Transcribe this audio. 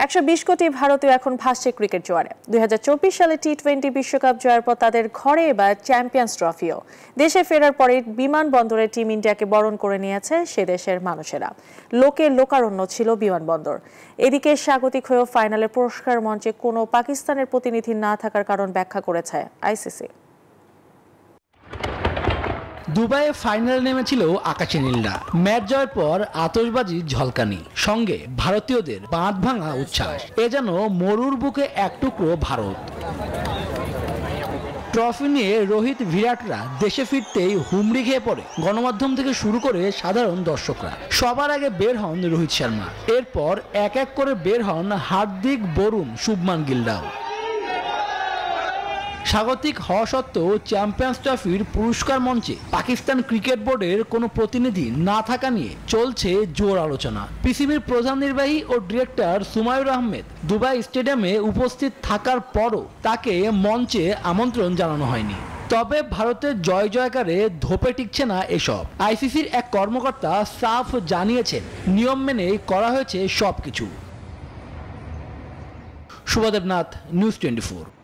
120 কোটি ভারতীয় এখন ভাসছে ক্রিকেট জোয়ারে। 2024 সালে টি-20 বিশ্বকাপ জয়ের পর তাদের ঘরে এবার চ্যাম্পিয়ন্স ট্রফিও। দেশে ফেরার পরে বিমানবন্দরে টিম ইন্ডিয়াকে বরণ করে নিয়েছে সে দেশের মানুষেরা। লোকে লোকারণ্য ছিল বিমানবন্দর। এদিকে স্বাগতিক হয়েও ফাইনালে পুরস্কার মঞ্চে কোনো পাকিস্তানের প্রতিনিধি না থাকার কারণ ব্যাখ্যা করেছে আইসিসি। দুবাইয়ে ফাইনালে নেমেছিল আকাশে নীলরা। ম্যাচ জয়ের পর আতশবাজি ঝলকানি, সঙ্গে ভারতীয়দের বাঁধ ভাঙা উচ্ছ্বাস। এ যেন মরুর বুকে এক টুকরো ভারত। ট্রফি নিয়ে রোহিত বিরাটরা দেশে ফিরতেই হুমড়ি খেয়ে পড়ে গণমাধ্যম থেকে শুরু করে সাধারণ দর্শকরা। সবার আগে বের হন রোহিত শর্মা, এরপর এক এক করে বের হন হার্দিক, বরুণ, শুভমান গিলরাও। স্বাগতিক হওয়া সত্ত্বেও চ্যাম্পিয়ন্স ট্রফির পুরস্কার মঞ্চে পাকিস্তান ক্রিকেট বোর্ডের কোনো প্রতিনিধি না থাকা নিয়ে চলছে জোর আলোচনা। পিসিবির প্রধান নির্বাহী ও ডিরেক্টর সুমাইর আহমেদ দুবাই স্টেডিয়ামে উপস্থিত থাকার পরও তাকে মঞ্চে আমন্ত্রণ জানানো হয়নি। তবে ভারতের জয় জয়কারে ধোপে টিকছে না এসব। আইসিসির এক কর্মকর্তা সাফ জানিয়েছেন, নিয়ম মেনেই করা হয়েছে সবকিছু। শুভদেব নাথ, নিউজ 24।